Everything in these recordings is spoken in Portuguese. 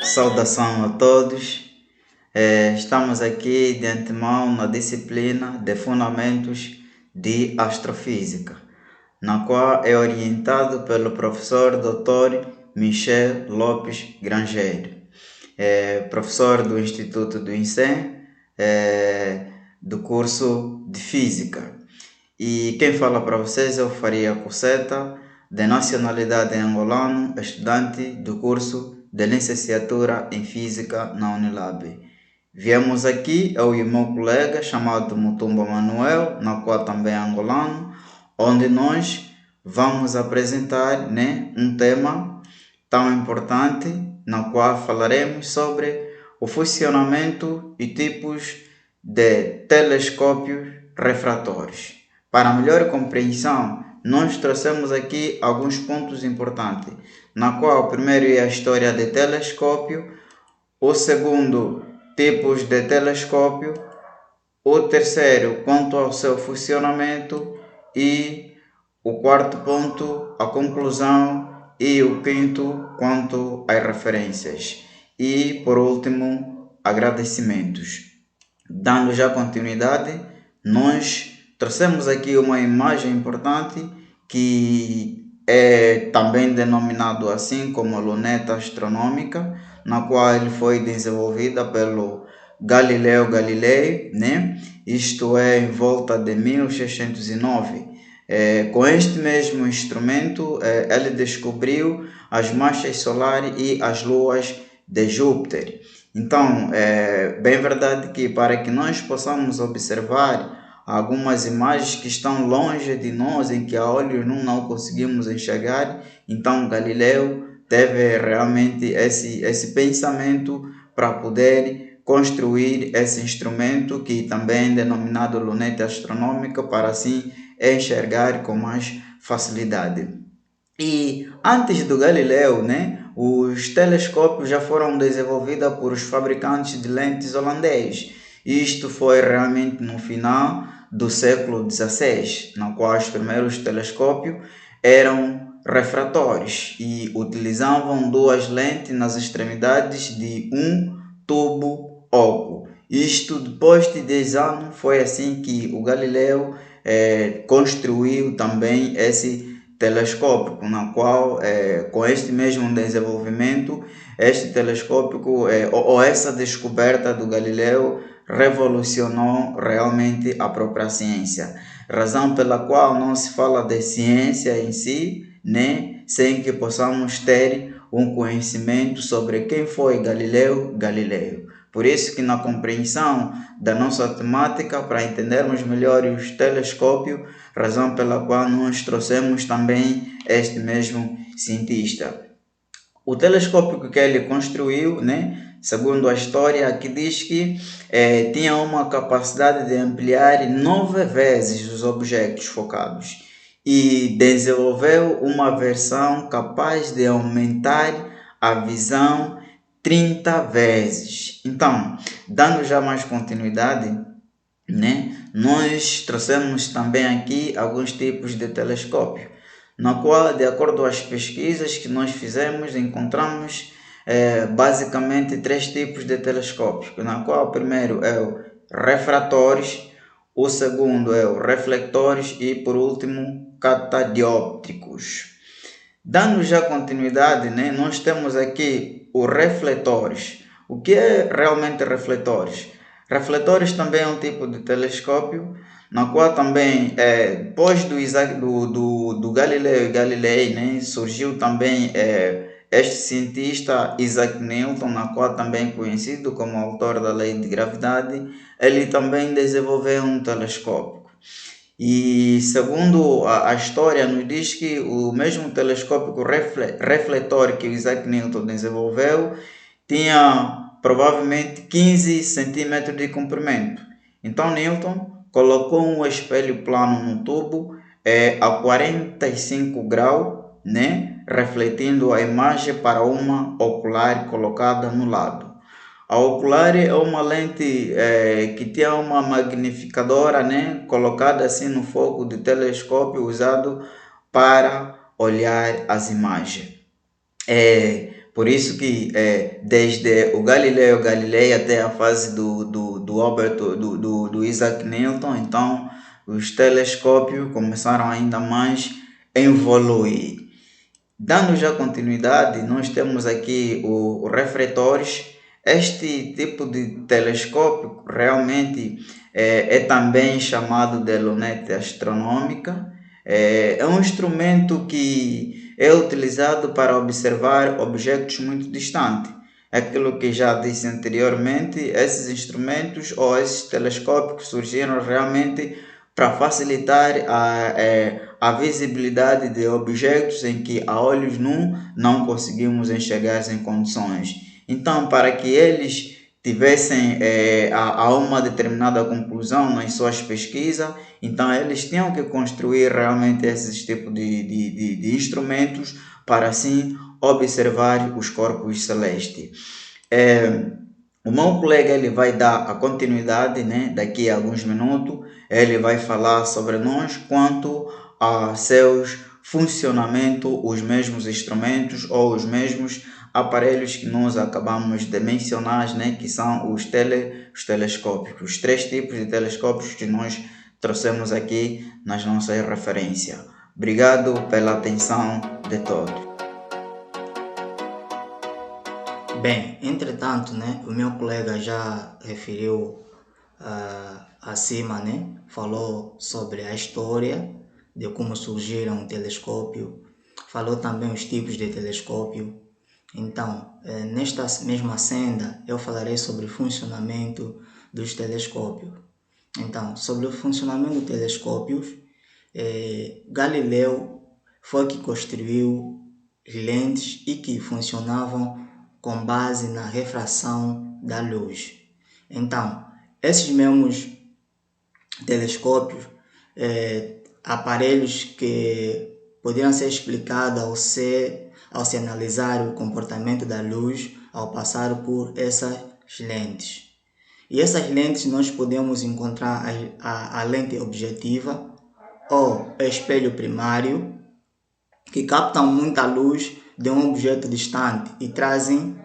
Saudação a todos. Estamos aqui de antemão na disciplina de Fundamentos de Astrofísica, na qual é orientado pelo professor Dr. Michel Lopes Grangeiro, professor do Instituto do INSEM, do curso de Física. E quem fala para vocês é o Faria Coceta, de nacionalidade angolano, estudante do curso de licenciatura em Física na Unilab. Viemos aqui, eu e meu colega chamado Mutumba Manuel, na qual também é angolano, onde nós vamos apresentar um tema tão importante, na qual falaremos sobre o funcionamento e tipos de telescópios refratórios. Para melhor compreensão, nós trouxemos aqui alguns pontos importantes, na qual o primeiro é a história de telescópio, o segundo, tipos de telescópio, o terceiro, quanto ao seu funcionamento, e o quarto ponto, a conclusão, e o quinto, quanto às referências. E, por último, agradecimentos. Dando já continuidade, nós trouxemos aqui uma imagem importante que é também denominado assim como luneta astronômica, na qual ele foi desenvolvida pelo Galileu Galilei, Isto é, em volta de 1609. Com este mesmo instrumento, ele descobriu as manchas solares e as luas de Júpiter. Então, é bem verdade que para que nós possamos observar algumas imagens que estão longe de nós, em que a olhos não conseguimos enxergar, então Galileu teve realmente esse pensamento para poder construir esse instrumento que também é denominado luneta astronômica, para assim enxergar com mais facilidade. E antes do Galileu, os telescópios já foram desenvolvidos por os fabricantes de lentes holandeses. Isto foi realmente no final do século XVI, no qual os primeiros telescópios eram refratórios e utilizavam duas lentes nas extremidades de um tubo oco. Isto depois de 10 anos foi assim que o Galileu construiu também esse telescópio, na qual com este mesmo desenvolvimento, este telescópio ou essa descoberta do Galileu revolucionou realmente a própria ciência, razão pela qual não se fala de ciência em si, sem que possamos ter um conhecimento sobre quem foi Galileu Galilei. Por isso que na compreensão da nossa temática, para entendermos melhor os telescópios, razão pela qual nós trouxemos também este mesmo cientista. O telescópio que ele construiu, segundo a história, que diz que tinha uma capacidade de ampliar 9 vezes os objetos focados e desenvolveu uma versão capaz de aumentar a visão 30 vezes. Então, dando já mais continuidade, nós trouxemos também aqui alguns tipos de telescópio, na qual, de acordo com as pesquisas que nós fizemos, encontramos basicamente 3 tipos de telescópios, na qual o primeiro é o refratores, o segundo é o refletores e, por último, catadióptricos. Dando já continuidade, nós temos aqui os refletores. O que é realmente refletores? Refletores também é um tipo de telescópio, na qual também, depois do Galileu Galilei, surgiu também este cientista Isaac Newton, na qual também conhecido como autor da lei de gravidade. Ele também desenvolveu um telescópio. E segundo a história nos diz que o mesmo telescópio refletor que o Isaac Newton desenvolveu tinha provavelmente 15 centímetros de comprimento. Então Newton colocou um espelho plano no tubo a 45 graus, refletindo a imagem para uma ocular colocada no lado. A ocular é uma lente que tem uma magnificadora, colocada assim no foco do telescópio, usado para olhar as imagens. Por isso que desde o Galileu Galilei até a fase do Isaac Newton, então os telescópios começaram ainda mais a evoluir. Dando já continuidade, nós temos aqui os refletores. Este tipo de telescópio realmente é também chamado de luneta astronômica. É um instrumento que é utilizado para observar objetos muito distantes. Aquilo que já disse anteriormente, esses instrumentos ou esses telescópios surgiram realmente para facilitar a visibilidade de objetos em que a olhos nus não conseguimos enxergar em condições. Então, para que eles tivessem a uma determinada conclusão nas suas pesquisas, então eles tinham que construir realmente esses tipos de instrumentos para assim observar os corpos celestes. O meu colega ele vai dar a continuidade, né? Daqui a alguns minutos ele vai falar sobre nós quanto a seus funcionamento, os mesmos instrumentos ou os mesmos aparelhos que nós acabamos de mencionar, né? Que são os telescópios, os 3 tipos de telescópios que nós trouxemos aqui nas nossas referências. Obrigado pela atenção de todos. Bem, entretanto, né, o meu colega já referiu acima, né, falou sobre a história de como surgiram o telescópio, falou também os tipos de telescópio. Então, nesta mesma senda, eu falarei sobre o funcionamento dos telescópios. Então, sobre o funcionamento dos telescópios, Galileu foi que construiu lentes e que funcionavam com base na refração da luz. Então, esses mesmos telescópios, aparelhos que poderiam ser explicados ao se analisar o comportamento da luz ao passar por essas lentes. E essas lentes nós podemos encontrar a lente objetiva ou espelho primário, que captam muita luz de um objeto distante e trazem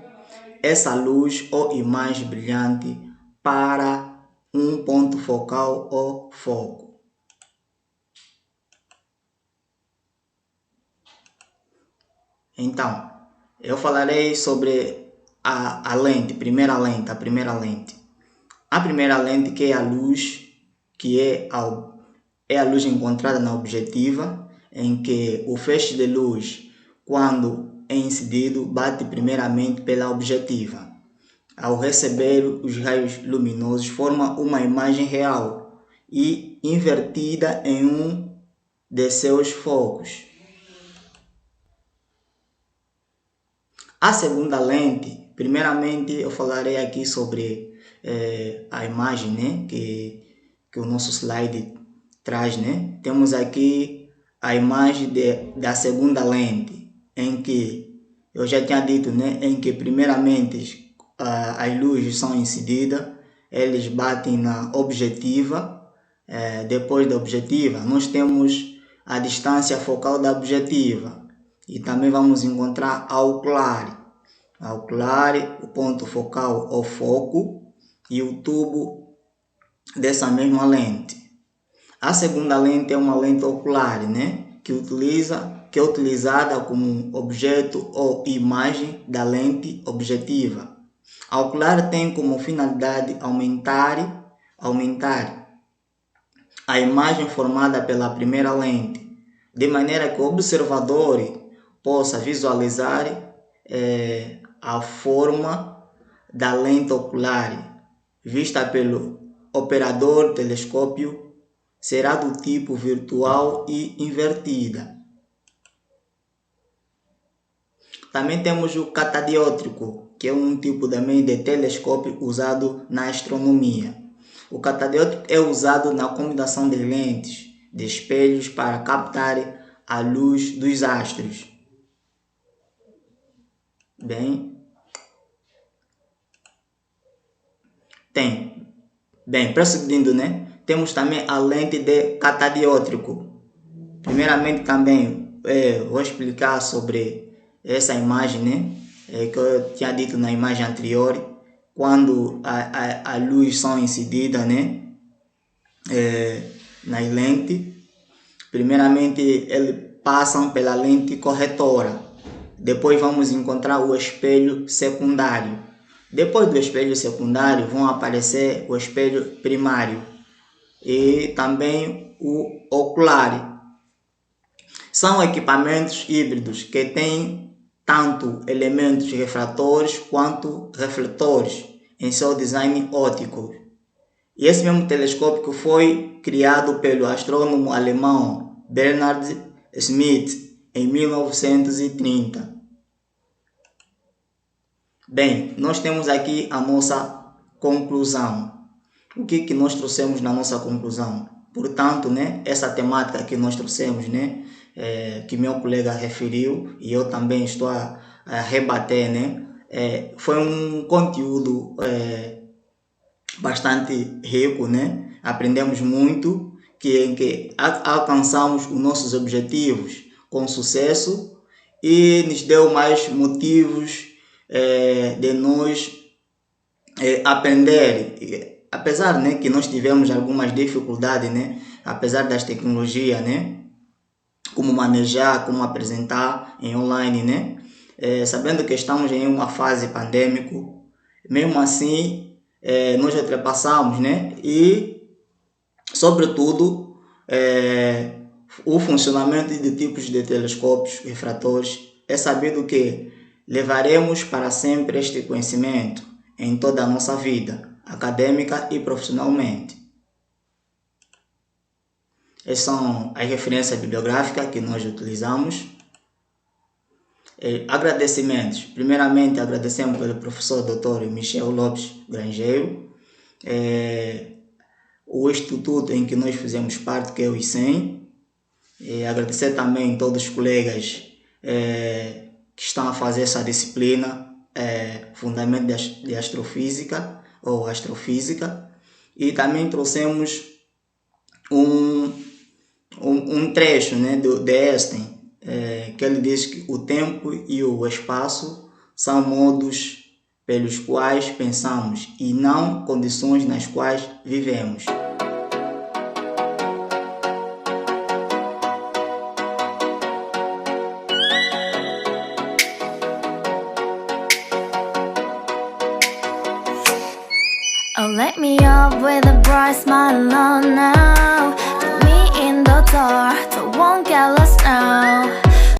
essa luz ou imagem brilhante para um ponto focal ou foco. Então, eu falarei sobre a lente, a primeira lente. A primeira lente que é a luz, que é a luz encontrada na objetiva, em que o feixe de luz, quando é incidido, bate primeiramente pela objetiva. Ao receber os raios luminosos, forma uma imagem real e invertida em um de seus focos. A segunda lente, primeiramente eu falarei aqui sobre a imagem, né, que o nosso slide traz, né? Temos aqui a imagem da segunda lente, em que eu já tinha dito, né, em que primeiramente as luzes são incididas, eles batem na objetiva, depois da objetiva nós temos a distância focal da objetiva e também vamos encontrar a ocular, o ponto focal ou foco e o tubo dessa mesma lente. A segunda lente é uma lente ocular, né, que é utilizada como objeto ou imagem da lente objetiva. A ocular tem como finalidade aumentar a imagem formada pela primeira lente, de maneira que o observador possa visualizar a forma da lente ocular vista pelo operador do telescópio será do tipo virtual e invertida. Também temos o catadiótrico, que é um tipo também de telescópio usado na astronomia. O catadiótrico é usado na combinação de lentes de espelhos para captar a luz dos astros. Prosseguindo, né? Temos também a lente de catadiótrico. Primeiramente também vou explicar sobre essa imagem, né? que eu tinha dito na imagem anterior, quando a luz são incidida, né, nas lentes, primeiramente eles passam pela lente corretora, depois vamos encontrar o espelho secundário, depois do espelho secundário vão aparecer o espelho primário e também o ocular. São equipamentos híbridos que têm tanto elementos refratores quanto refletores em seu design óptico. E esse mesmo telescópio foi criado pelo astrônomo alemão Bernhard Schmidt em 1930. Bem, nós temos aqui a nossa conclusão. O que nós trouxemos na nossa conclusão? Portanto, né, essa temática que nós trouxemos, né, que meu colega referiu e eu também estou a rebater, né, foi um conteúdo bastante rico, né? Aprendemos muito, em que alcançamos os nossos objetivos com sucesso e nos deu mais motivos de nós aprender, apesar, né, que nós tivemos algumas dificuldades, né, apesar das tecnologias, né, como manejar, como apresentar em online, né, sabendo que estamos em uma fase pandêmica, mesmo assim nós ultrapassamos, né, e sobretudo o funcionamento de tipos de telescópios refratores é sabido que levaremos para sempre este conhecimento em toda a nossa vida, acadêmica e profissionalmente. Essas são as referências bibliográficas que nós utilizamos. Agradecimentos. Primeiramente, agradecemos pelo professor Dr. Michel Lopes Grangeiro, o instituto em que nós fizemos parte, que é o ICEM. Agradecer também a todos os colegas que estão a fazer essa disciplina, Fundamento de Astrofísica ou Astrofísica, e também trouxemos um trecho, né, de Einstein, que ele diz que o tempo e o espaço são modos pelos quais pensamos e não condições nas quais vivemos. Oh, let me up with a bright smile on now. Put me in the dark, so won't get lost now.